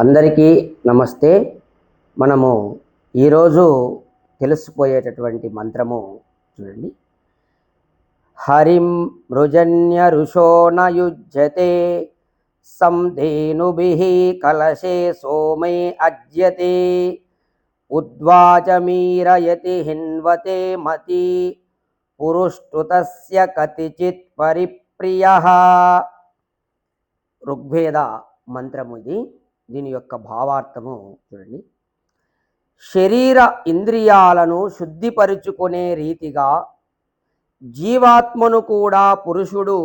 అందరికీ నమస్తే. మనము ఈరోజు తెలుసుకుపోయేటటువంటి మంత్రము చూడండి. హరిం మృజన్య ఋషో నయుజ్యతే సంధేనుభిః కలశే సోమే అజ్యతే ఉద్వాచమీరయతి హిన్వతే మతి పురుష్టుతస్య కతిచిత్ పరిప్రియః. ఋగ్వేద మంత్రము ఇది. దీని యొక్క భావార్థము చూడండి. శరీర ఇంద్రియాలను శుద్ధిపరుచుకునే రీతిగా జీవాత్మను కూడా పురుషుడు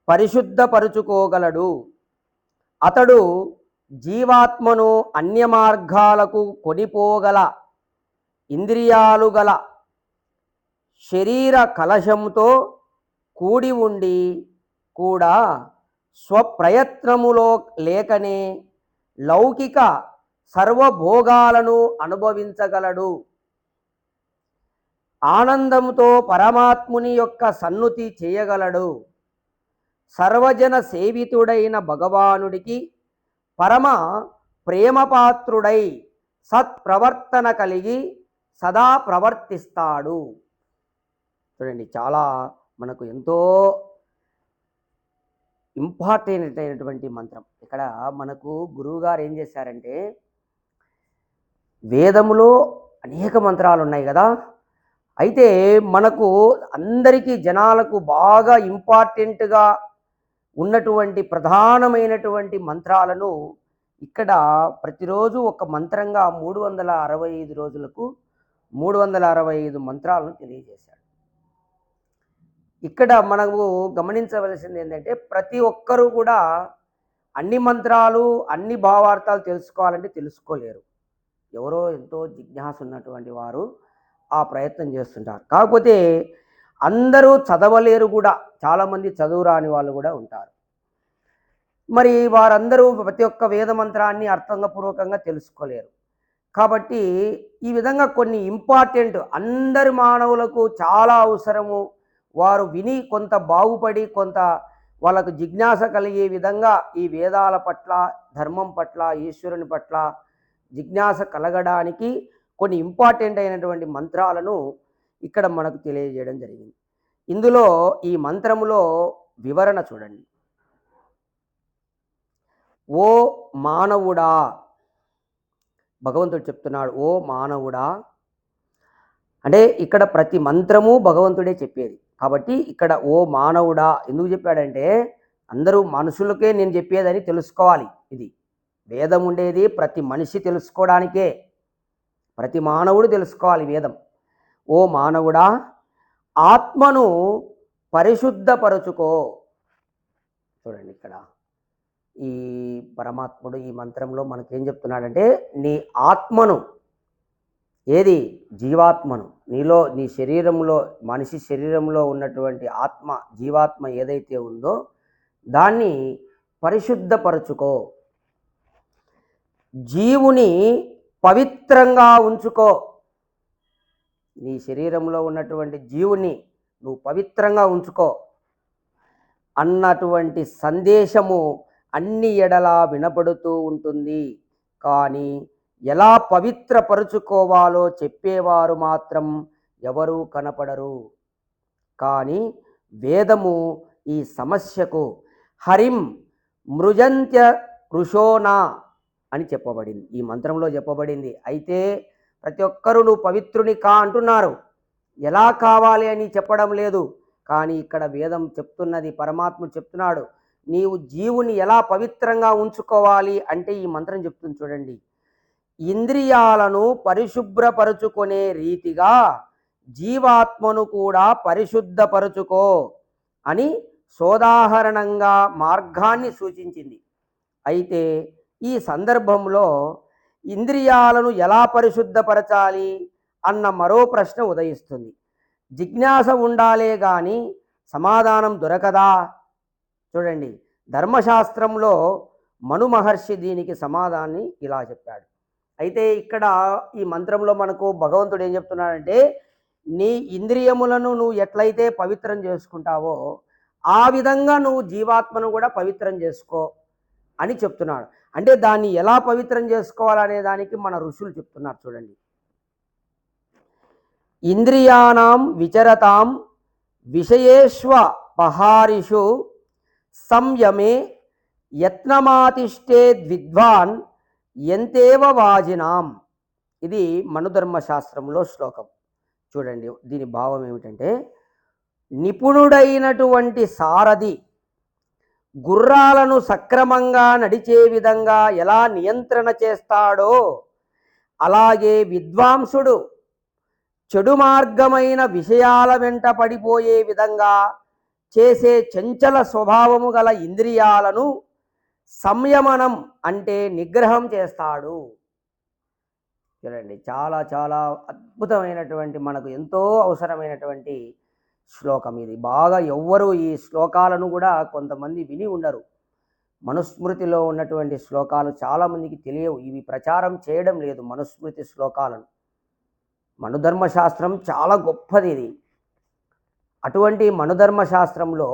పరిశుద్ధపరుచుకోగలడు. అతడు జీవాత్మను అన్య మార్గాలకు కొనిపోగల ఇంద్రియాలు గల శరీర కలశంతో కూడి ఉండి కూడా స్వప్రయత్నములో లేకనే లౌకిక సర్వభోగాలను అనుభవించగలడు. ఆనందంతో పరమాత్ముని యొక్క సన్నుతి చేయగలడు. సర్వజన సేవితుడైన భగవానుడికి పరమ ప్రేమపాత్రుడై సత్ప్రవర్తన కలిగి సదా ప్రవర్తిస్తాడు. చూడండి, చాలా మనకు ఎంతో ఇంపార్టెంట్ అయినటువంటి మంత్రం. ఇక్కడ మనకు గురువుగారు ఏం చేశారంటే, వేదములో అనేక మంత్రాలు ఉన్నాయి కదా, అయితే మనకు అందరికీ జనాలకు బాగా ఇంపార్టెంట్గా ఉన్నటువంటి ప్రధానమైనటువంటి మంత్రాలను ఇక్కడ ప్రతిరోజు ఒక మంత్రంగా 365 రోజులకు 365 మంత్రాలను తెలియజేశాడు. ఇక్కడ మనము గమనించవలసింది ఏంటంటే, ప్రతి ఒక్కరూ కూడా అన్ని మంత్రాలు అన్ని భావార్థాలు తెలుసుకోవాలంటే తెలుసుకోలేరు. ఎవరో ఎంతో జిజ్ఞాస ఉన్నటువంటి వారు ఆ ప్రయత్నం చేస్తుంటారు. కాకపోతే అందరూ చదవలేరు కూడా. చాలామంది చదువు రాని వాళ్ళు కూడా ఉంటారు. మరి వారందరూ ప్రతి ఒక్క వేద మంత్రాన్ని అర్థంగపూర్వకంగా తెలుసుకోలేరు. కాబట్టి ఈ విధంగా కొన్ని ఇంపార్టెంట్ అందరి మానవులకు చాలా అవసరము, వారు విని కొంత బాగుపడి కొంత వాళ్ళకు జిజ్ఞాస కలిగే విధంగా ఈ వేదాల పట్ల, ధర్మం పట్ల, ఈశ్వరుని పట్ల జిజ్ఞాస కలగడానికి కొన్ని ఇంపార్టెంట్ అయినటువంటి మంత్రాలను ఇక్కడ మనకు తెలియజేయడం జరిగింది. ఇందులో ఈ మంత్రములో వివరణ చూడండి. ఓ మానవుడా, భగవంతుడు చెప్తున్నాడు. ఓ మానవుడా అంటే ఇక్కడ ప్రతి మంత్రము భగవంతుడే చెప్పేది. కాబట్టి ఇక్కడ ఓ మానవుడా ఎందుకు చెప్పాడంటే, అందరూ మనుషులకే నేను చెప్పేదని తెలుసుకోవాలి. ఇది వేదం ఉండేది ప్రతి మనిషి తెలుసుకోవడానికే, ప్రతి మానవుడు తెలుసుకోవాలి వేదం. ఓ మానవుడా, ఆత్మను పరిశుద్ధపరచుకో. చూడండి, ఇక్కడ ఈ పరమాత్ముడు ఈ మంత్రంలో మనకేం చెప్తున్నాడంటే, నీ ఆత్మను, ఏది జీవాత్మను, నీలో నీ శరీరంలో మనిషి శరీరంలో ఉన్నటువంటి ఆత్మ, జీవాత్మ ఏదైతే ఉందో దాన్ని పరిశుద్ధపరచుకో. జీవుని పవిత్రంగా ఉంచుకో. నీ శరీరంలో ఉన్నటువంటి జీవుని నువ్వు పవిత్రంగా ఉంచుకో అన్నటువంటి సందేశము అన్ని ఎడలా వినపడుతూ ఉంటుంది. కానీ ఎలా పవిత్రపరుచుకోవాలో చెప్పేవారు మాత్రం ఎవరూ కనపడరు. కానీ వేదము ఈ సమస్యకు హరిం మృజంత్య ఋషోనా అని చెప్పబడింది, ఈ మంత్రంలో చెప్పబడింది. అయితే ప్రతి ఒక్కరూ నువ్వు పవిత్రుని కా అంటున్నారు, ఎలా కావాలి అని చెప్పడం లేదు. కానీ ఇక్కడ వేదం చెప్తున్నది, పరమాత్ముడు చెప్తున్నాడు, నీవు జీవుని ఎలా పవిత్రంగా ఉంచుకోవాలి అంటే ఈ మంత్రం చెప్తుంది. చూడండి, ఇంద్రియాలను పరిశుభ్రపరుచుకునే రీతిగా జీవాత్మను కూడా పరిశుద్ధపరుచుకో అని సోదాహరణంగా మార్గాన్ని సూచించింది. అయితే ఈ సందర్భంలో ఇంద్రియాలను ఎలా పరిశుద్ధపరచాలి అన్న మరో ప్రశ్న ఉదయిస్తుంది. జిజ్ఞాస ఉండాలే కానీ సమాధానం దొరకదా? చూడండి, ధర్మశాస్త్రంలో మను మహర్షి దీనికి సమాధానాన్ని ఇలా చెప్పాడు. అయితే ఇక్కడ ఈ మంత్రంలో మనకు భగవంతుడు ఏం చెప్తున్నాడంటే, నీ ఇంద్రియములను నువ్వు ఎట్లయితే పవిత్రం చేసుకుంటావో ఆ విధంగా నువ్వు జీవాత్మను కూడా పవిత్రం చేసుకో అని చెప్తున్నాడు. అంటే దాన్ని ఎలా పవిత్రం చేసుకోవాలనే దానికి మన ఋషులు చెప్తున్నారు చూడండి. ఇంద్రియాణం విచరతాం విషయేష్వ పహారిషు సంయమే యత్నమాతిష్ఠేద్ విద్వాన్ ఎంతేవ వాజినాం. ఇది మనుధర్మశాస్త్రంలో శ్లోకం. చూడండి దీని భావం ఏమిటంటే, నిపుణుడైనటువంటి సారథి గుర్రాలను సక్రమంగా నడిచే విధంగా ఎలా నియంత్రణ చేస్తాడో, అలాగే విద్వాంసుడు చెడు మార్గమైన విషయాల వెంట పడిపోయే విధంగా చేసే చంచల స్వభావము గల ఇంద్రియాలను సంయమనం అంటే నిగ్రహం చేస్తాడు. చూడండి చాలా చాలా అద్భుతమైనటువంటి, మనకు ఎంతో అవసరమైనటువంటి శ్లోకం ఇది. బాగా ఎవ్వరు ఈ శ్లోకాలను కూడా కొంతమంది విని ఉండరు. మనుస్మృతిలో ఉన్నటువంటి శ్లోకాలు చాలామందికి తెలియవు. ఇవి ప్రచారం చేయడం లేదు మనుస్మృతి శ్లోకాలను. మనుధర్మశాస్త్రం చాలా గొప్పది ఇది. అటువంటి మనుధర్మశాస్త్రంలో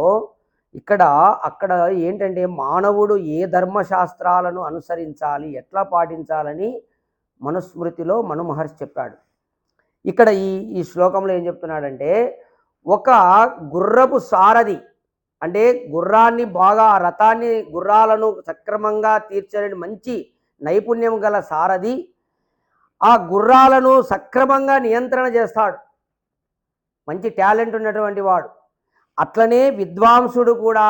అక్కడ ఏంటంటే, మానవుడు ఏ ధర్మశాస్త్రాలను అనుసరించాలి, ఎట్లా పాటించాలని మనుస్మృతిలో మను మహర్షి చెప్పాడు. ఇక్కడ ఈ శ్లోకంలో ఏం చెప్తున్నాడంటే, ఒక గుర్రపు సారథి అంటే గుర్రాన్ని బాగా, రథాన్ని గుర్రాలను సక్రమంగా తీర్చే మంచి నైపుణ్యం గల సారథి ఆ గుర్రాలను సక్రమంగా నియంత్రణ చేస్తాడు, మంచి టాలెంట్ ఉన్నటువంటి వాడు. అట్లనే విద్వాంసుడు కూడా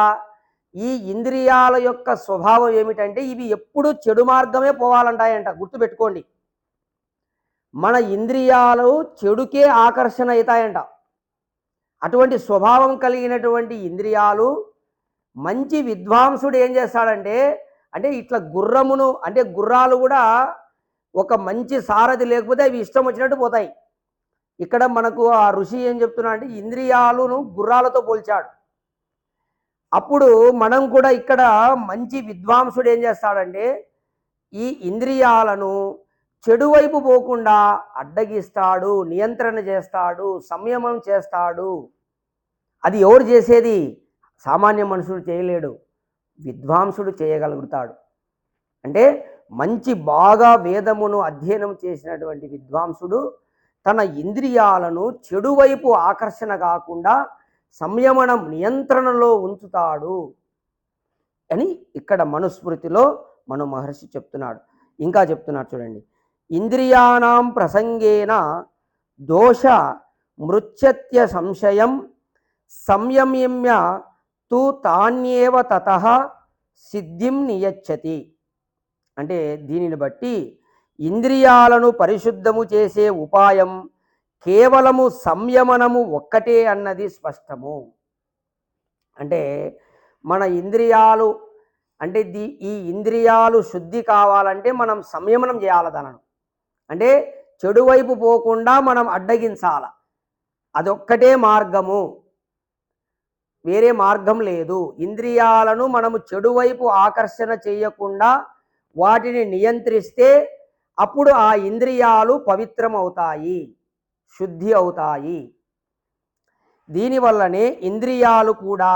ఈ ఇంద్రియాల యొక్క స్వభావం ఏమిటంటే, ఇవి ఎప్పుడు చెడు మార్గమే పోవాలంటాయంట. గుర్తుపెట్టుకోండి, మన ఇంద్రియాలు చెడుకే ఆకర్షణ అవుతాయంట. అటువంటి స్వభావం కలిగినటువంటి ఇంద్రియాలు మంచి విద్వాంసుడు ఏం చేస్తాడంటే, అంటే ఇట్లా గుర్రమును, అంటే గుర్రాలు కూడా ఒక మంచి సారథి లేకపోతే అవి ఇష్టం వచ్చినట్టు పోతాయి. ఇక్కడ మనకు ఆ ఋషి ఏం చెప్తున్నా అంటే, ఇంద్రియాలను గుర్రాలతో పోల్చాడు. అప్పుడు మనం కూడా ఇక్కడ మంచి విద్వాంసుడు ఏం చేస్తాడంటే, ఈ ఇంద్రియాలను చెడు వైపు పోకుండా అడ్డగిస్తాడు, నియంత్రణ చేస్తాడు, సంయమం చేస్తాడు. అది ఎవరు చేసేది? సామాన్య మనుషుడు చేయలేడు, విద్వాంసుడు చేయగలుగుతాడు. అంటే మంచి బాగా వేదమును అధ్యయనం చేసినటువంటి విద్వాంసుడు తన ఇంద్రియాలను చెడు వైపు ఆకర్షణ కాకుండా సంయమనం, నియంత్రణలో ఉంచుతాడు అని ఇక్కడ మనుస్మృతిలో మను మహర్షి చెప్తున్నాడు. ఇంకా చెప్తున్నాడు చూడండి, ఇంద్రియాణం ప్రసంగేన దోష మృచ్యత్య సంశయం సంయమ్య తు తాన్యేవ తతః సిద్ధిం నియచ్చతి. అంటే దీనిని బట్టి ఇంద్రియాలను పరిశుద్ధము చేసే ఉపాయం కేవలము సంయమనము ఒక్కటే అన్నది స్పష్టము. అంటే మన ఇంద్రియాలు, అంటే ఈ ఇంద్రియాలు శుద్ధి కావాలంటే మనం సంయమనం చేయాలి దానను. అంటే చెడు వైపు పోకుండా మనం అడ్డగించాల, అదొక్కటే మార్గము, వేరే మార్గం లేదు. ఇంద్రియాలను మనము చెడు వైపు ఆకర్షణ చేయకుండా వాటిని నియంత్రిస్తే అప్పుడు ఆ ఇంద్రియాలు పవిత్రం అవుతాయి, శుద్ధి అవుతాయి. దీనివల్లనే ఇంద్రియాలు కూడా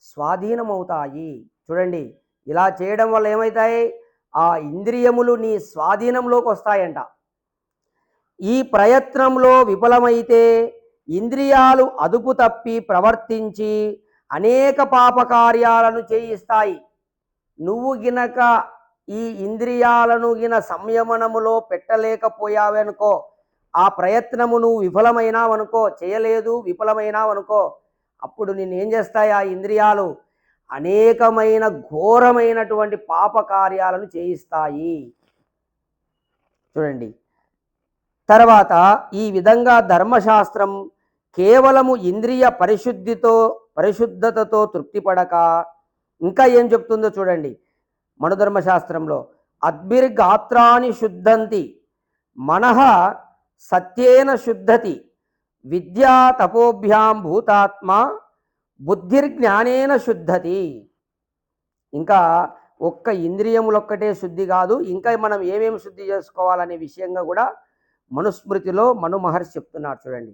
స్వాధీనమవుతాయి. చూడండి, ఇలా చేయడం వల్ల ఏమవుతాయి? ఆ ఇంద్రియములు నీ స్వాధీనంలోకి వస్తాయంట. ఈ ప్రయత్నంలో విఫలమైతే ఇంద్రియాలు అదుపు తప్పి ప్రవర్తించి అనేక పాపకార్యాలను చేయిస్తాయి. నువ్వు గినక ఈ ఇంద్రియాలను సంయమనములో పెట్టలేకపోయావనుకో, ఆ ప్రయత్నము నువ్వు విఫలమైనావనుకో, చేయలేదు విఫలమైనావనుకో, అప్పుడు నిన్నేం చేస్తాయి? ఆ ఇంద్రియాలు అనేకమైన ఘోరమైనటువంటి పాపకార్యాలను చేయిస్తాయి. చూడండి, తర్వాత ఈ విధంగా ధర్మశాస్త్రం కేవలము ఇంద్రియ పరిశుద్ధతతో తృప్తిపడక ఇంకా ఏం చెప్తుందో చూడండి. మనుధర్మశాస్త్రంలో అద్భిర్గాత్రాని శుద్ధంతి మనః సత్యేన శుద్ధతి విద్యా తపోభ్యాం భూతాత్మ బుద్ధిర్జ్ఞానేన శుద్ధతి. ఇంకా ఒక్క ఇంద్రియములొక్కటే శుద్ధి కాదు, ఇంకా మనం ఏమేమి శుద్ధి చేసుకోవాలనే విషయంగా కూడా మనుస్మృతిలో మను మహర్షి చెప్తున్నారు. చూడండి,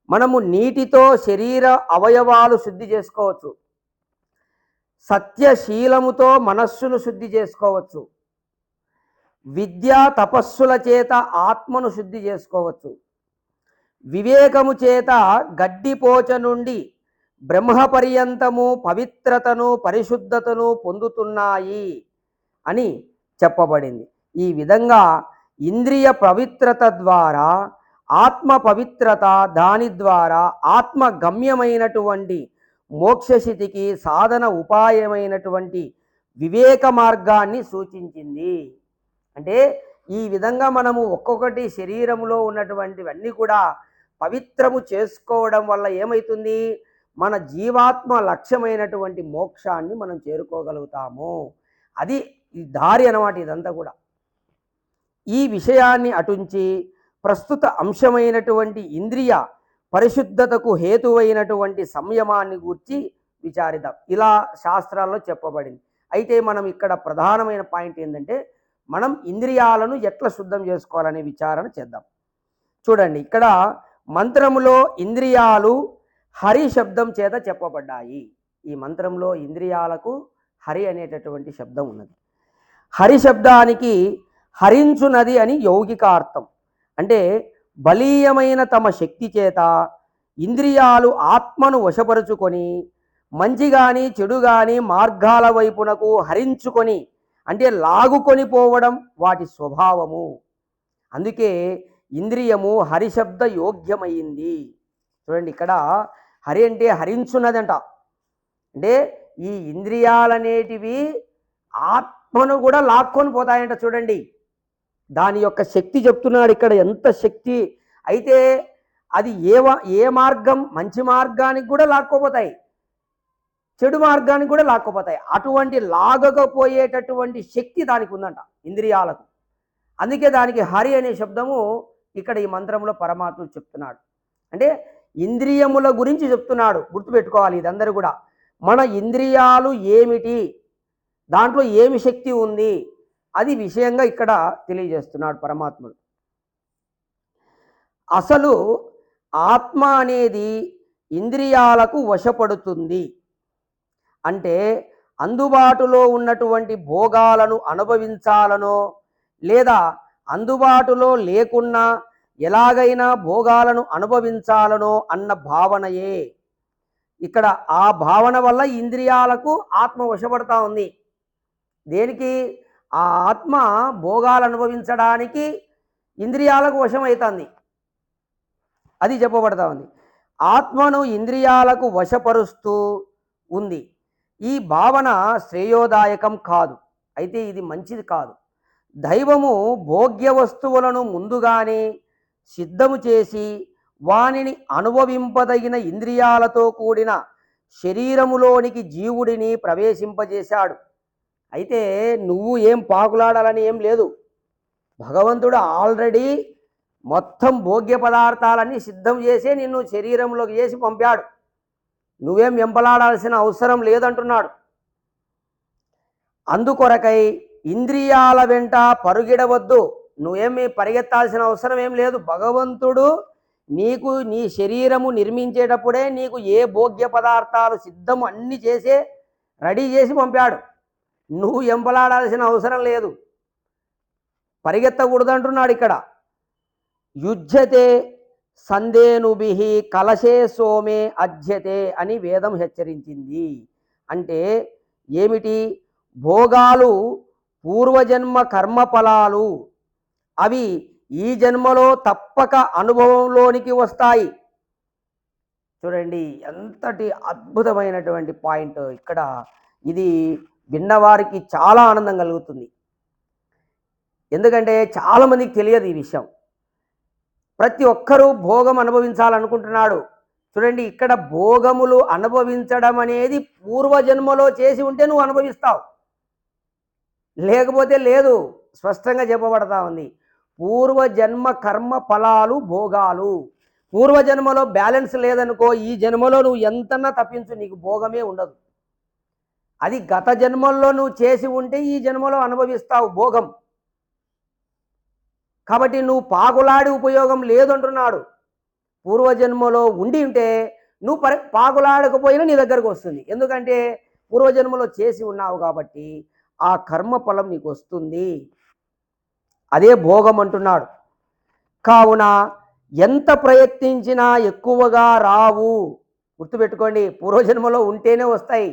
మనము నీటితో శరీర అవయవాలు శుద్ధి చేసుకోవచ్చు, సత్యశీలముతో మనస్సును శుద్ధి చేసుకోవచ్చు. విద్యా తపస్సుల చేత ఆత్మను శుద్ధి చేసుకోవచ్చు. వివేకము చేత గడ్డిపోచ నుండి బ్రహ్మపర్యంతము పవిత్రతను పరిశుద్ధతను పొందుతున్నాయి అని చెప్పబడింది. ఈ విధంగా ఇంద్రియ పవిత్రత ద్వారా ఆత్మ పవిత్రత, దాని ద్వారా ఆత్మ గమ్యమైనటువంటి మోక్షస్థితికి సాధన ఉపాయమైనటువంటి వివేక మార్గాన్ని సూచించింది. అంటే ఈ విధంగా మనము ఒక్కొక్కటి శరీరంలో ఉన్నటువంటివన్నీ కూడా పవిత్రము చేసుకోవడం వల్ల ఏమవుతుంది, మన జీవాత్మ లక్ష్యమైనటువంటి మోక్షాన్ని మనం చేరుకోగలుగుతాము. అది ఈ దారి అన్నమాట ఇదంతా కూడా. ఈ విషయాన్ని అటుంచి ప్రస్తుత అంశమైనటువంటి ఇంద్రియ పరిశుద్ధతకు హేతువైనటువంటి సంయమాన్ని గూర్చి విచారిద్దాం. ఇలా శాస్త్రాల్లో చెప్పబడింది. అయితే మనం ఇక్కడ ప్రధానమైన పాయింట్ ఏంటంటే, మనం ఇంద్రియాలను ఎట్లా శుద్ధం చేసుకోవాలనే విచారణ చేద్దాం. చూడండి, ఇక్కడ మంత్రములో ఇంద్రియాలు హరి శబ్దం చేత చెప్పబడ్డాయి. ఈ మంత్రంలో ఇంద్రియాలకు హరి అనేటటువంటి శబ్దం ఉన్నది. హరి శబ్దానికి హరించునది అని యౌగికార్థం. అంటే బలీయమైన తమ శక్తి చేత ఇంద్రియాలు ఆత్మను వశపరుచుకొని మంచి కానీ చెడు కానీ మార్గాల వైపునకు హరించుకొని, అంటే లాగుకొని పోవడం వాటి స్వభావము. అందుకే ఇంద్రియము హరిశబ్ద యోగ్యమైంది. చూడండి, ఇక్కడ హరి అంటే హరించున్నదంట. అంటే ఈ ఇంద్రియాలనేటివి ఆత్మను కూడా లాక్కొని పోతాయంట. చూడండి, దాని యొక్క శక్తి చెప్తున్నాడు ఇక్కడ, ఎంత శక్తి. అయితే అది ఏ మార్గం, మంచి మార్గానికి కూడా లాక్కోపోతాయి, చెడు మార్గానికి కూడా లాక్కోపోతాయి. అటువంటి లాగకపోయేటటువంటి శక్తి దానికి ఉందంట ఇంద్రియాలకు. అందుకే దానికి హరి అనే శబ్దము ఇక్కడ ఈ మంత్రంలో పరమాత్ముడు చెప్తున్నాడు. అంటే ఇంద్రియముల గురించి చెప్తున్నాడు. గుర్తుపెట్టుకోవాలి ఇదందరూ కూడా. మన ఇంద్రియాలు ఏమిటి, దాంట్లో ఏమి శక్తి ఉంది, అది విషయంగా ఇక్కడ తెలియజేస్తున్నాడు పరమాత్ముడు. అసలు ఆత్మ అనేది ఇంద్రియాలకు వశపడుతుంది. అంటే అందుబాటులో ఉన్నటువంటి భోగాలను అనుభవించాలనో, లేదా అందుబాటులో లేకున్నా ఎలాగైనా భోగాలను అనుభవించాలనో అన్న భావనయే. ఇక్కడ ఆ భావన వల్ల ఇంద్రియాలకు ఆత్మ వశపడతా ఉంది. దేనికి? ఆ ఆత్మ భోగాలు అనుభవించడానికి ఇంద్రియాలకు వశమవుతుంది. అది చెప్పబడతా ఉంది. ఆత్మను ఇంద్రియాలకు వశపరుస్తూ ఉంది. ఈ భావన శ్రేయోదాయకం కాదు. అయితే ఇది మంచిది కాదు. దైవము భోగ్య వస్తువులను ముందుగానే సిద్ధము చేసి వానిని అనుభవింపదగిన ఇంద్రియాలతో కూడిన శరీరములోనికి జీవుడిని ప్రవేశింపజేశాడు. అయితే నువ్వు ఏం పాకులాడాలని ఏం లేదు. భగవంతుడు ఆల్రెడీ మొత్తం భోగ్య పదార్థాలన్నీ సిద్ధం చేసే నిన్ను శరీరంలోకి చేసి పంపాడు. నువ్వేం వెంపలాడాల్సిన అవసరం లేదంటున్నాడు. అందుకొరకై ఇంద్రియాల వెంట పరుగిడవద్దు. నువ్వేమి పరిగెత్తాల్సిన అవసరం ఏం లేదు. భగవంతుడు నీకు నీ శరీరము నిర్మించేటప్పుడే నీకు ఏ భోగ్య పదార్థాలు సిద్ధము అన్నీ చేసే రెడీ చేసి పంపాడు. నువ్వు ఎంపలాడాల్సిన అవసరం లేదు, పరిగెత్తకూడదు అంటున్నాడు ఇక్కడ. యుజ్యతే సందేనుభిః కలశే సోమే అధ్యతే అని వేదం హెచ్చరించింది. అంటే ఏమిటి? భోగాలు పూర్వజన్మ కర్మఫలాలు. అవి ఈ జన్మలో తప్పక అనుభవంలోనికి వస్తాయి. చూడండి, ఎంతటి అద్భుతమైనటువంటి పాయింట్ ఇక్కడ. ఇది విన్నవారికి చాలా ఆనందం కలుగుతుంది. ఎందుకంటే చాలామందికి తెలియదు ఈ విషయం. ప్రతి ఒక్కరూ భోగం అనుభవించాలనుకుంటున్నాడు. చూడండి, ఇక్కడ భోగములు అనుభవించడం అనేది పూర్వజన్మలో చేసి ఉంటే నువ్వు అనుభవిస్తావు, లేకపోతే లేదు. స్పష్టంగా చెప్పబడతా ఉంది. పూర్వజన్మ కర్మ ఫలాలు భోగాలు. పూర్వజన్మలో బ్యాలెన్స్ లేదనుకో, ఈ జన్మలో నువ్వు ఎంతన్నా తప్పించు, నీకు భోగమే ఉండదు. అది గత జన్మల్లో నువ్వు చేసి ఉంటే ఈ జన్మలో అనుభవిస్తావు భోగం. కాబట్టి నువ్వు పాకులాడి ఉపయోగం లేదంటున్నాడు. పూర్వజన్మలో ఉండి ఉంటే నువ్వు పాకులాడకపోయినా నీ దగ్గరకు వస్తుంది. ఎందుకంటే పూర్వజన్మలో చేసి ఉన్నావు కాబట్టి ఆ కర్మ ఫలం నీకు వస్తుంది. అదే భోగం అంటున్నాడు. కావున ఎంత ప్రయత్నించినా ఎక్కువగా రావు. గుర్తుపెట్టుకోండి, పూర్వజన్మలో ఉంటేనే వస్తాయి.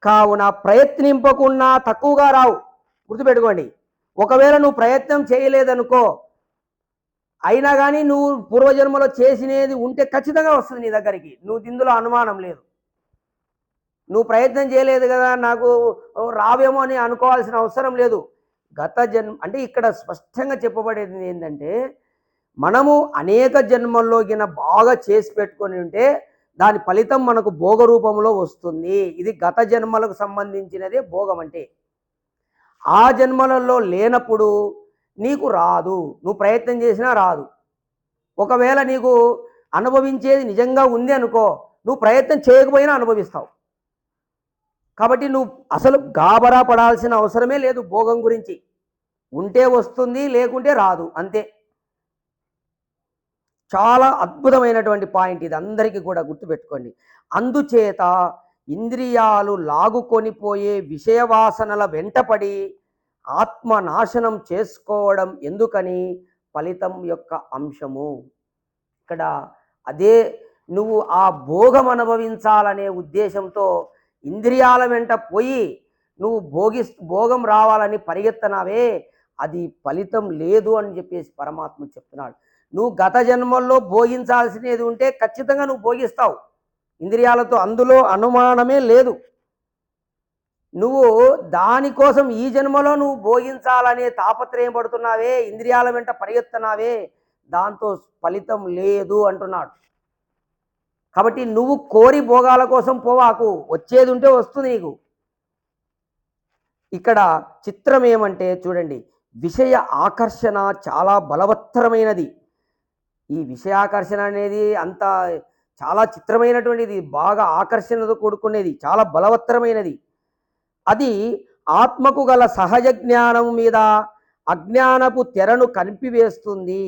కావున ప్రయత్నింపకున్నా తక్కువగా రావు. గుర్తుపెట్టుకోండి, ఒకవేళ నువ్వు ప్రయత్నం చేయలేదనుకో, అయినా కానీ నువ్వు పూర్వజన్మలో చేసినది ఉంటే ఖచ్చితంగా వస్తుంది నీ దగ్గరికి. నువ్వు ఇందులో అనుమానం లేదు. నువ్వు ప్రయత్నం చేయలేదు కదా, నాకు రావేమో అని అనుకోవాల్సిన అవసరం లేదు. గత జన్మ అంటే ఇక్కడ స్పష్టంగా చెప్పబడేది ఏంటంటే, మనము అనేక జన్మల్లో గిన బాగా చేసి పెట్టుకొని ఉంటే దాని ఫలితం మనకు భోగ రూపంలో వస్తుంది. ఇది గత జన్మలకు సంబంధించినదే భోగం అంటే. ఆ జన్మలలో లేనప్పుడు నీకు రాదు, నువ్వు ప్రయత్నం చేసినా రాదు. ఒకవేళ నీకు అనుభవించేది నిజంగా ఉంది అనుకో, నువ్వు ప్రయత్నం చేయకపోయినా అనుభవిస్తావు. కాబట్టి నువ్వు అసలు గాబరా పడాల్సిన అవసరమే లేదు భోగం గురించి. ఉంటే వస్తుంది, లేకుంటే రాదు, అంతే. చాలా అద్భుతమైనటువంటి పాయింట్ ఇది, అందరికీ కూడా గుర్తుపెట్టుకోండి. అందుచేత ఇంద్రియాలు లాగుకొనిపోయే విషయవాసనల వెంటపడి ఆత్మనాశనం చేసుకోవడం ఎందుకని ఫలితం యొక్క అంశము. ఇక్కడ అదే, నువ్వు ఆ భోగం అనుభవించాలనే ఉద్దేశంతో ఇంద్రియాల వెంట పోయి నువ్వు భోగం రావాలని పరిగెత్తనావే, అది ఫలితం లేదు అని చెప్పేసి పరమాత్మ చెప్తున్నాడు. నువ్వు గత జన్మల్లో భోగించాల్సినది ఉంటే ఖచ్చితంగా నువ్వు భోగిస్తావు ఇంద్రియాలతో, అందులో అనుమానమే లేదు. నువ్వు దానికోసం ఈ జన్మలో నువ్వు భోగించాలనే తాపత్రయం పడుతున్నావే, ఇంద్రియాల వెంట పరిగెత్తనావే, దాంతో ఫలితం లేదు అంటున్నాడు. కాబట్టి నువ్వు కోరి భోగాల కోసం పోవాకు, వచ్చేది ఉంటే వస్తుంది నీకు. ఇక్కడ చిత్రం ఏమంటే చూడండి, విషయ ఆకర్షణ చాలా బలవత్తరమైనది. ఈ విషయాకర్షణ అనేది అంత చాలా చిత్రమైనటువంటిది, బాగా ఆకర్షణతో కూడుకునేది, చాలా బలవత్తరమైనది. అది ఆత్మకు గల సహజ జ్ఞానం మీద అజ్ఞానపు తెరను కనిపివేస్తుంది.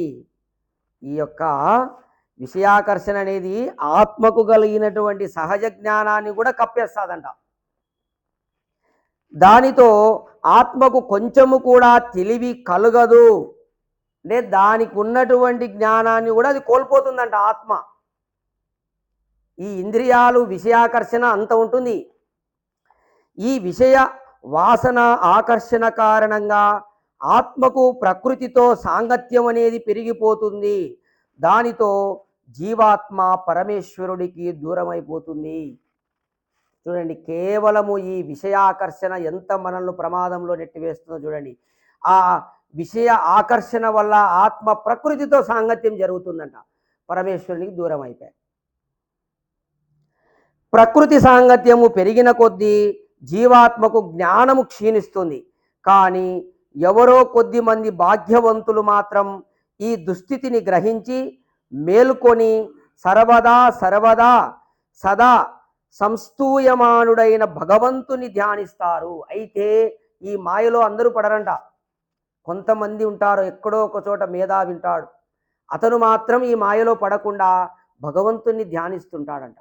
ఈ యొక్క విషయాకర్షణ అనేది ఆత్మకు కలిగినటువంటి సహజ జ్ఞానాన్ని కూడా కప్పేస్తుందంట. దానితో ఆత్మకు కొంచెము కూడా తెలివి కలుగదు. అంటే దానికి ఉన్నటువంటి జ్ఞానాన్ని కూడా అది కోల్పోతుందంట ఆత్మ. ఈ ఇంద్రియాలు విషయాకర్షణ అంత ఉంటుంది. ఈ విషయ వాసన ఆకర్షణ కారణంగా ఆత్మకు ప్రకృతితో సాంగత్యం అనేది పెరిగిపోతుంది. దానితో జీవాత్మ పరమేశ్వరుడికి దూరమైపోతుంది. చూడండి, కేవలము ఈ విషయాకర్షణ ఎంత మనల్ని ప్రమాదంలో నెట్టివేస్తుందో చూడండి. ఆ విషయ ఆకర్షణ వల్ల ఆత్మ ప్రకృతితో సాంగత్యం జరుగుతుందంట, పరమేశ్వరునికి దూరం అయిపోయి. ప్రకృతి సాంగత్యము పెరిగిన కొద్దీ జీవాత్మకు జ్ఞానము క్షీణిస్తుంది. కానీ ఎవరో కొద్ది మంది భాగ్యవంతులు మాత్రం ఈ దుస్థితిని గ్రహించి మేల్కొని సర్వదా సదా సంస్తూయమానుడైన భగవంతుని ధ్యానిస్తారు. అయితే ఈ మాయలో అందరూ పడరంట. కొంతమంది ఉంటారు, ఎక్కడో ఒక చోట మేధావి వింటాడు, అతను మాత్రం ఈ మాయలో పడకుండా భగవంతుని ధ్యానిస్తుంటాడంట.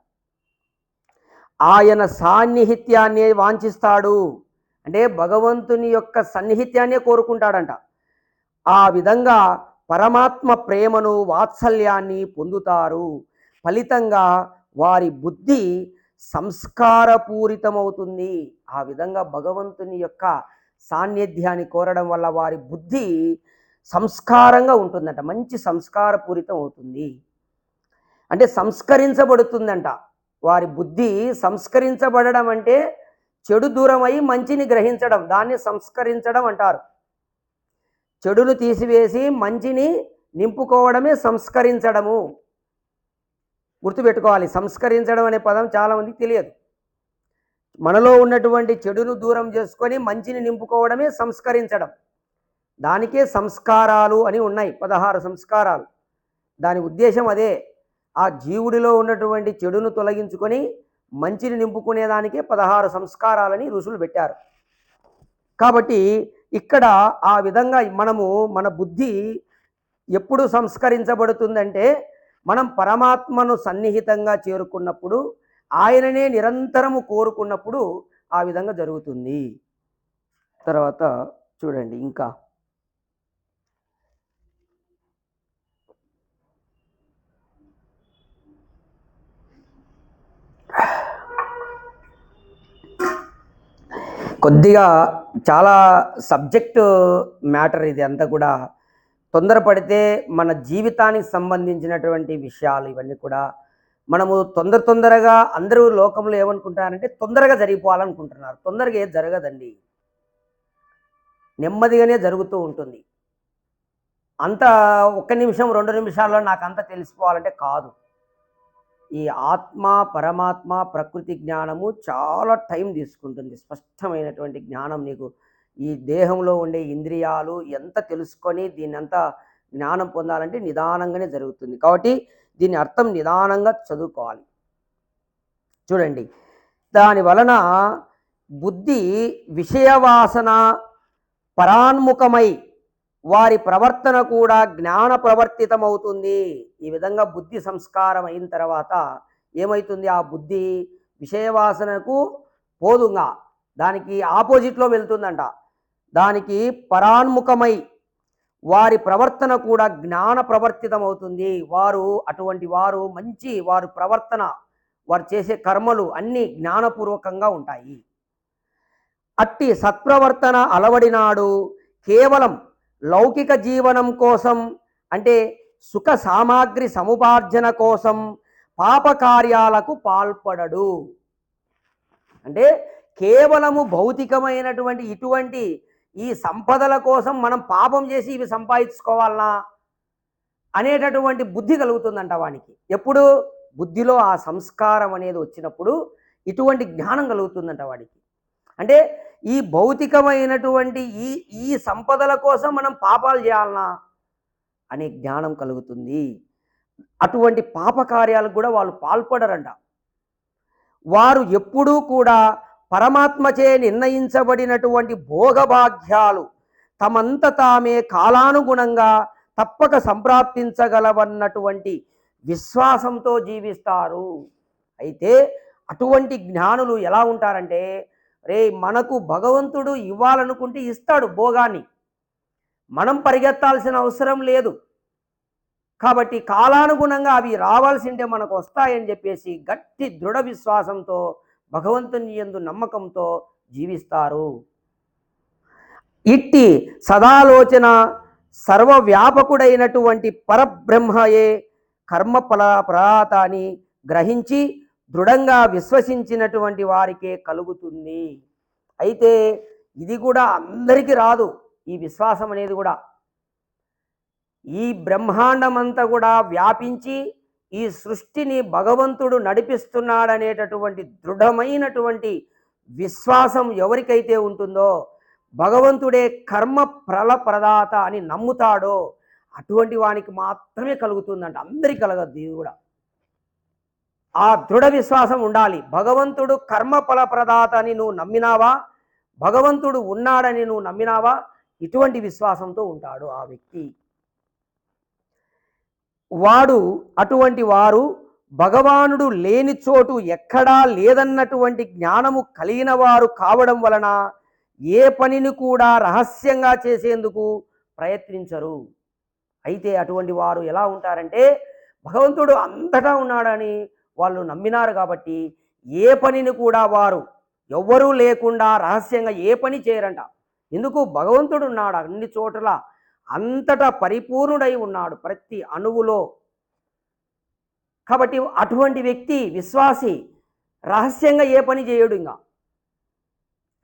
ఆయన సాన్నిహిత్యాన్ని వాంఛిస్తాడు, అంటే భగవంతుని యొక్క సన్నిహిత్యాన్నే కోరుకుంటాడంట. ఆ విధంగా పరమాత్మ ప్రేమను వాత్సల్యాన్ని పొందుతారు. ఫలితంగా వారి బుద్ధి సంస్కారపూరితమవుతుంది. ఆ విధంగా భగవంతుని యొక్క సాన్నిధ్యాన్ని కోరడం వల్ల వారి బుద్ధి సంస్కారంగా ఉంటుందంట, మంచి సంస్కారపూరితం అవుతుంది. అంటే సంస్కరించబడుతుందంట. వారి బుద్ధి సంస్కరించబడడం అంటే చెడు దూరమై మంచిని గ్రహించడం, దాన్ని సంస్కరించడం అంటారు. చెడును తీసివేసి మంచిని నింపుకోవడమే సంస్కరించడము. గుర్తుపెట్టుకోవాలి, సంస్కరించడం అనే పదం చాలామందికి తెలియదు. మనలో ఉన్నటువంటి చెడును దూరం చేసుకొని మంచిని నింపుకోవడమే సంస్కరించడం. దానికే సంస్కారాలు అని ఉన్నాయి, 16 సంస్కారాలు. దాని ఉద్దేశం అదే. ఆ జీవుడిలో ఉన్నటువంటి చెడును తొలగించుకొని మంచిని నింపుకునేదానికే 16 సంస్కారాలని ఋషులు పెట్టారు. కాబట్టి ఇక్కడ ఆ విధంగా మన బుద్ధి ఎప్పుడు సంస్కరించబడుతుందంటే మనం పరమాత్మను సన్నిహితంగా చేరుకున్నప్పుడు ఆయననే నిరంతరము కోరుకున్నప్పుడు ఆ విధంగా జరుగుతుంది. తర్వాత చూడండి ఇంకా కొద్దిగా చాలా సబ్జెక్టు మ్యాటర్ ఇది అంతా కూడా. తొందరపడితే మన జీవితానికి సంబంధించినటువంటి విషయాలు ఇవన్నీ కూడా మనము తొందరగా అందరూ లోకంలో ఏమనుకుంటారంటే తొందరగా జరిగిపోవాలనుకుంటున్నారు. తొందరగా ఏది జరగదండి. నెమ్మదిగానే జరుగుతూ ఉంటుంది. అంత ఒక్క నిమిషం 2 నిమిషాల్లో నాకంతా తెలిసిపోవాలంటే కాదు. ఈ ఆత్మ, పరమాత్మ, ప్రకృతి జ్ఞానము చాలా టైం తీసుకుంటుంది. స్పష్టమైనటువంటి జ్ఞానం నీకు ఈ దేహంలో ఉండే ఇంద్రియాలు ఎంత తెలుసుకొని దీన్నంతా జ్ఞానం పొందాలంటే నిదానంగానే జరుగుతుంది. కాబట్టి దీని అర్థం నిదానంగా చదువుకోవాలి. చూడండి, దాని వలన బుద్ధి విషయవాసన పరాన్ముఖమై వారి ప్రవర్తన కూడా జ్ఞాన ప్రవర్తితమవుతుంది. ఈ విధంగా బుద్ధి సంస్కారం అయిన తర్వాత ఏమవుతుంది? ఆ బుద్ధి విషయవాసనకు పోదుగా, దానికి ఆపోజిట్లో వెళ్తుందంట. దానికి పరాన్ముఖమై వారి ప్రవర్తన కూడా జ్ఞాన ప్రవర్తితమవుతుంది. వారు అటువంటి వారు మంచి వారి ప్రవర్తన, వారు చేసే కర్మలు అన్నీ జ్ఞానపూర్వకంగా ఉంటాయి. అట్టి సత్ప్రవర్తన అలవడినాడు కేవలం లౌకిక జీవనం కోసం, అంటే సుఖ సామాగ్రి సముపార్జన కోసం పాపకార్యాలకు పాల్పడడు. అంటే కేవలము భౌతికమైనటువంటి ఇటువంటి ఈ సంపదల కోసం మనం పాపం చేసి ఇవి సంపాదించుకోవాలనా అనేటటువంటి బుద్ధి కలుగుతుందంట వానికి. ఎప్పుడు బుద్ధిలో ఆ సంస్కారం అనేది వచ్చినప్పుడు ఇటువంటి జ్ఞానం కలుగుతుందంట వాడికి. అంటే ఈ భౌతికమైనటువంటి ఈ ఈ సంపదల కోసం మనం పాపాలు చేయాలనా అనే జ్ఞానం కలుగుతుంది. అటువంటి పాపకార్యాలకు కూడా వాళ్ళు పాల్పడరంట. వారు ఎప్పుడూ కూడా పరమాత్మచే నిర్ణయించబడినటువంటి భోగభాగ్యాలు తమంత తామే కాలానుగుణంగా తప్పక సంప్రాప్తించగలవన్నటువంటి విశ్వాసంతో జీవిస్తారు. అయితే అటువంటి జ్ఞానులు ఎలా ఉంటారంటే, రే మనకు భగవంతుడు ఇవ్వాలనుకుంటే ఇస్తాడు భోగాన్ని, మనం పరిగెత్తాల్సిన అవసరం లేదు. కాబట్టి కాలానుగుణంగా అవి రావాల్సిందే మనకు వస్తాయని చెప్పేసి గట్టి దృఢ విశ్వాసంతో భగవంతుని యందు నమ్మకంతో జీవిస్తారు. ఇట్టి సదాలోచన సర్వవ్యాపకుడైనటువంటి పరబ్రహ్మయే కర్మఫల ప్రదాతాన్ని గ్రహించి దృఢంగా విశ్వసించినటువంటి వారికే కలుగుతుంది. అయితే ఇది కూడా అందరికీ రాదు. ఈ విశ్వాసం అనేది కూడా ఈ బ్రహ్మాండమంతా కూడా వ్యాపించి ఈ సృష్టిని భగవంతుడు నడిపిస్తున్నాడనేటటువంటి దృఢమైనటువంటి విశ్వాసం ఎవరికైతే ఉంటుందో, భగవంతుడే కర్మ ఫల ప్రదాత అని నమ్ముతాడో అటువంటి వానికి మాత్రమే కలుగుతుందంట. అందరికీ కలగదు ఇది కూడా. ఆ దృఢ విశ్వాసం ఉండాలి. భగవంతుడు కర్మ ఫల ప్రదాత అని నువ్వు నమ్మినావా, భగవంతుడు ఉన్నాడని నువ్వు నమ్మినావా, ఇటువంటి విశ్వాసంతో ఉంటాడు ఆ వ్యక్తి. వాడు అటువంటి వారు భగవానుడు లేని చోటు ఎక్కడా లేదన్నటువంటి జ్ఞానము కలిగిన వారు కావడం వలన ఏ పనిని కూడా రహస్యంగా చేసేందుకు ప్రయత్నించరు. అయితే అటువంటి వారు ఎలా ఉంటారంటే, భగవంతుడు అంతటా ఉన్నాడని వాళ్ళు నమ్మినారు కాబట్టి ఏ పనిని కూడా వారు ఎవ్వరూ లేకుండా రహస్యంగా ఏ పని చేయరంట. ఎందుకు? భగవంతుడు ఉన్నాడు అన్ని చోట్ల, అంతటా పరిపూర్ణుడై ఉన్నాడు ప్రతి అణువులో. కాబట్టి అటువంటి వ్యక్తి విశ్వాసి రహస్యంగా ఏ పని చేయడు. ఇంకా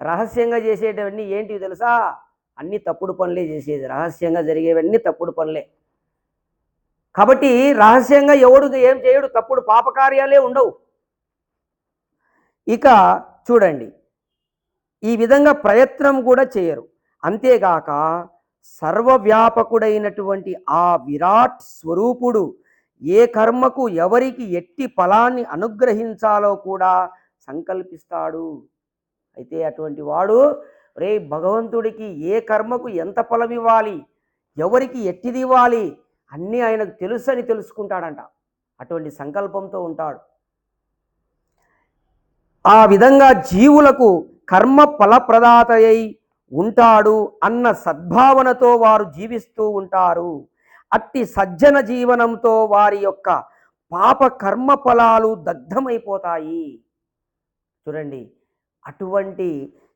రహస్యంగా చేసేటవన్నీ ఏంటివి తెలుసా? అన్ని తప్పుడు పనులే చేసేది. రహస్యంగా జరిగేవన్నీ తప్పుడు పనులే. కాబట్టి రహస్యంగా ఎవడు ఏం చేయడు, తప్పుడు పాపకార్యాలే ఉండవు. ఇక చూడండి, ఈ విధంగా ప్రయత్నం కూడా చేయరు. అంతేగాక సర్వవ్యాపకుడైనటువంటి ఆ విరాట్ స్వరూపుడు ఏ కర్మకు ఎవరికి ఎట్టి ఫలాన్ని అనుగ్రహించాలో కూడా సంకల్పిస్తాడు. అయితే అటువంటి వాడు రే భగవంతుడికి ఏ కర్మకు ఎంత ఫలం ఇవ్వాలి, ఎవరికి ఎట్టిది ఇవ్వాలి అన్నీ ఆయనకు తెలుసని తెలుసుకుంటాడంట. అటువంటి సంకల్పంతో ఉంటాడు. ఆ విధంగా జీవులకు కర్మ ఫలప్రదాతయై ఉంటాడు అన్న సద్భావనతో వారు జీవిస్తూ ఉంటారు. అట్టి సజ్జన జీవనంతో వారి యొక్క పాప కర్మ ఫలాలు దగ్ధమైపోతాయి. చూడండి, అటువంటి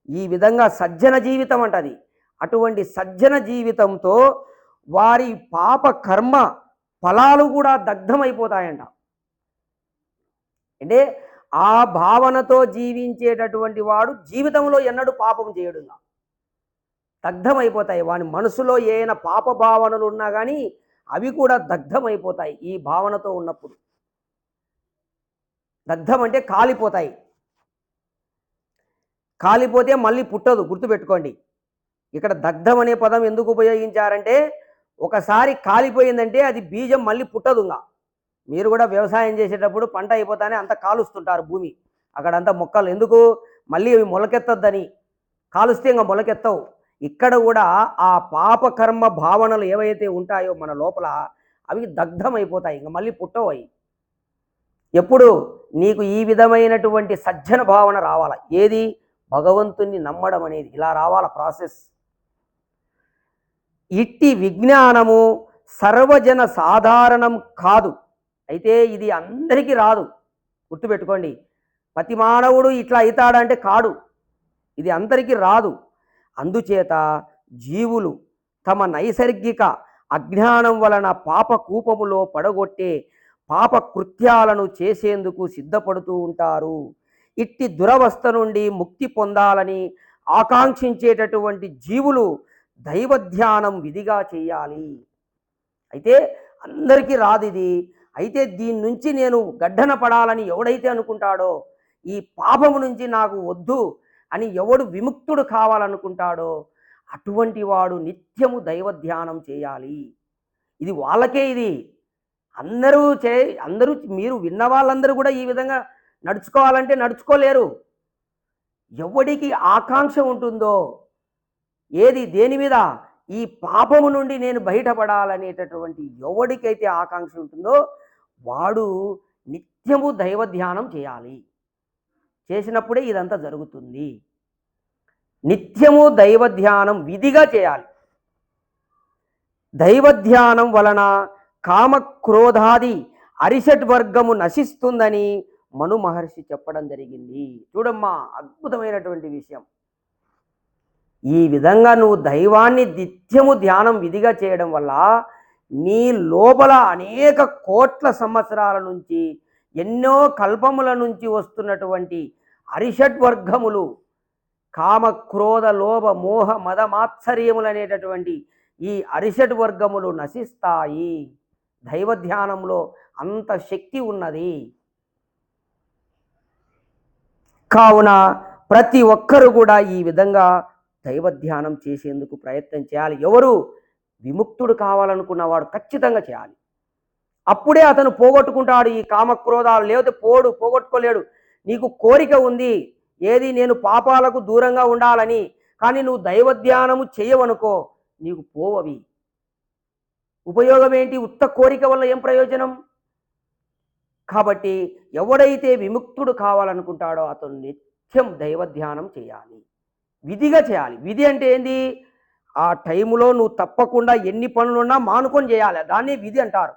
ఈ విధంగా సజ్జన జీవితం అంటది. అటువంటి సజ్జన జీవితంతో వారి పాప కర్మ ఫలాలు కూడా దగ్ధమైపోతాయంట. అంటే ఆ భావనతో జీవించేటటువంటి వాడు జీవితంలో ఎన్నడూ పాపం చేయడుగా, దగ్ధమైపోతాయి. వాని మనసులో ఏమైనా పాప భావనలు ఉన్నా కానీ అవి కూడా దగ్ధమైపోతాయి. ఈ భావనతో ఉన్నప్పుడు దగ్ధం అంటే కాలిపోతాయి. కాలిపోతే మళ్ళీ పుట్టదు, గుర్తుపెట్టుకోండి. ఇక్కడ దగ్ధం అనే పదం ఎందుకు ఉపయోగించారంటే, ఒకసారి కాలిపోయిందంటే అది బీజం మళ్ళీ పుట్టదుగా. మీరు కూడా వ్యవసాయం చేసేటప్పుడు పంట అయిపోతానే అంత కాలుస్తుంటారు భూమి, అక్కడంతా మొక్కలు ఎందుకు మళ్ళీ అవి మొలకెత్తద్దని. కాలుస్తే ఇంకా మొలకెత్తవు. ఇక్కడ కూడా ఆ పాపకర్మ భావనలు ఏవైతే ఉంటాయో మన లోపల అవి దగ్ధమైపోతాయి, ఇంకా మళ్ళీ పుట్టవు అవి. ఎప్పుడు నీకు ఈ విధమైనటువంటి సజ్జన భావన రావాల. ఏది? భగవంతుణ్ణి నమ్మడం అనేది ఇలా రావాల ప్రాసెస్. ఇట్టి విజ్ఞానము సర్వజన సాధారణం కాదు. అయితే ఇది అందరికీ రాదు, గుర్తుపెట్టుకోండి. ప్రతి మానవుడు ఇట్లా అవుతాడంటే కాడు, ఇది అందరికీ రాదు. అందుచేత జీవులు తమ నైసర్గిక అజ్ఞానం వలన పాప కూపములో పడగొట్టే పాప కృత్యాలను చేసేందుకు సిద్ధపడుతూ ఉంటారు. ఇట్టి దురవస్థ నుండి ముక్తి పొందాలని ఆకాంక్షించేటటువంటి జీవులు దైవ ధ్యానం విధిగా చేయాలి. అయితే అందరికీ రాదు ఇది. అయితే దీని నుంచి నేను గడ్డన పడాలని ఎవడైతే అనుకుంటాడో, ఈ పాపము నుంచి నాకు వద్దు అని ఎవడు విముక్తుడు కావాలనుకుంటాడో అటువంటి వాడు నిత్యము దైవ ధ్యానం చేయాలి. ఇది వాళ్ళకే ఇది. అందరూ మీరు విన్న వాళ్ళందరూ కూడా ఈ విధంగా నడుచుకోవాలంటే నడుచుకోలేరు. ఎవడికి ఆకాంక్ష ఉంటుందో, ఏది దేని మీద, ఈ పాపము నుండి నేను బయటపడాలనేటటువంటి ఎవడికైతే ఆకాంక్ష ఉంటుందో వాడు నిత్యము దైవ ధ్యానం చేయాలి. చేసినప్పుడే ఇదంతా జరుగుతుంది. నిత్యము దైవ ధ్యానం విధిగా చేయాలి. దైవ ధ్యానం వలన కామక్రోధాది అరిషట్ వర్గము నశిస్తుందని మను మహర్షి చెప్పడం జరిగింది. చూడమ్మా, అద్భుతమైనటువంటి విషయం. ఈ విధంగా నువ్వు దైవాన్ని నిత్యము ధ్యానం విధిగా చేయడం వల్ల నీ లోపల అనేక కోట్ల సంవత్సరాల నుంచి, ఎన్నో కల్పముల నుంచి వస్తున్నటువంటి అరిషడ్ వర్గములు, కామ క్రోధ లోభ మోహ మద మాత్సర్యములు అనేటటువంటి ఈ అరిషడ్ వర్గములు నశిస్తాయి. దైవ ధ్యానంలో అంత శక్తి ఉన్నది. కావున ప్రతి ఒక్కరు కూడా ఈ విధంగా దైవ ధ్యానం చేసేందుకు ప్రయత్నం చేయాలి. ఎవరు? విముక్తుడు కావాలనుకున్నవాడు ఖచ్చితంగా చేయాలి. అప్పుడే అతను పోగొట్టుకుంటాడు ఈ కామక్రోధాలు. లేకపోతే పోగొట్టుకోలేడు. నీకు కోరిక ఉంది, ఏది, నేను పాపాలకు దూరంగా ఉండాలని, కానీ నువ్వు దైవ ధ్యానము చేయవనుకో, నీకు పోవవి. ఉపయోగం ఏంటి? ఉత్త కోరిక వల్ల ఏం ప్రయోజనం? కాబట్టి ఎవడైతే విముక్తుడు కావాలనుకుంటాడో అతను నిత్యం దైవ ధ్యానం చేయాలి, విధిగా చేయాలి. విధి అంటే ఏంది? ఆ టైములో నువ్వు తప్పకుండా ఎన్ని పనులున్నా మానుకొని చేయాలి, దాన్ని విధి అంటారు.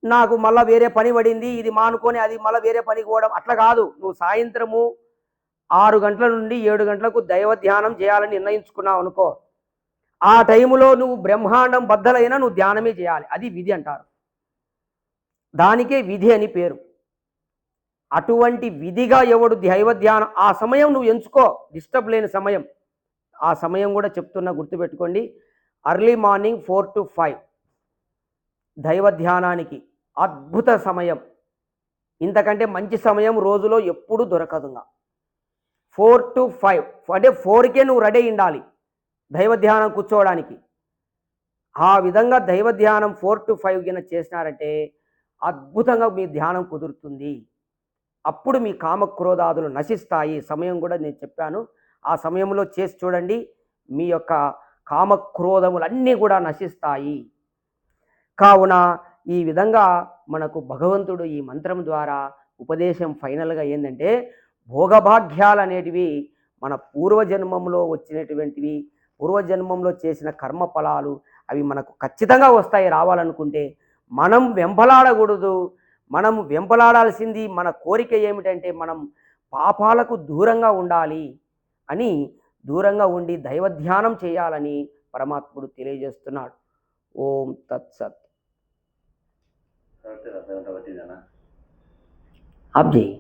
నాకు మళ్ళీ వేరే పని పడింది, ఇది మానుకొని అది మళ్ళీ వేరే పనికి పోవడం అట్లా కాదు. నువ్వు సాయంత్రము 6 గంటల నుండి 7 గంటలకు దైవ ధ్యానం చేయాలని నిర్ణయించుకున్నావు అనుకో, ఆ టైములో నువ్వు బ్రహ్మాండం బద్దలైనా నువ్వు ధ్యానమే చేయాలి, అది విధి అంటారు. దానికే విధి అని పేరు. అటువంటి విధిగా ఎవడు దైవ ధ్యానం, ఆ సమయం నువ్వు ఎంచుకో, డిస్టర్బ్ లేని సమయం. ఆ సమయం కూడా చెప్తున్నా, గుర్తుపెట్టుకోండి. అర్లీ మార్నింగ్ 4 to 5 దైవ ధ్యానానికి అద్భుత సమయం. ఇంతకంటే మంచి సమయం రోజులో ఎప్పుడూ దొరకదుగా. 4 to 5 అంటే 4కే నువ్వు రెడీ ఉండాలి దైవ ధ్యానం కూర్చోవడానికి. ఆ విధంగా దైవ ధ్యానం 4 to 5 కింద చేసినారంటే అద్భుతంగా మీ ధ్యానం కుదురుతుంది. అప్పుడు మీ కామక్రోధాదులు నశిస్తాయి. సమయం కూడా నేను చెప్పాను, ఆ సమయంలో చేసి చూడండి, మీ యొక్క కామక్రోధములన్నీ కూడా నశిస్తాయి. కావున ఈ విధంగా మనకు భగవంతుడు ఈ మంత్రం ద్వారా ఉపదేశం ఫైనల్గా ఏంటంటే భోగభాగ్యాలు అనేటివి మన పూర్వజన్మంలో వచ్చినటువంటివి, పూర్వజన్మంలో చేసిన కర్మ ఫలాలు అవి మనకు ఖచ్చితంగా వస్తాయి. రావాలనుకుంటే మనం వెంపలాడకూడదు. మనం వెంపలాడాల్సింది మన కోరిక ఏమిటంటే మనం పాపాలకు దూరంగా ఉండాలి అని, దూరంగా ఉండి దైవ ధ్యానం చేయాలని పరమాత్ముడు తెలియజేస్తున్నాడు. ఓం తత్సత్. ఆప్ చేయి.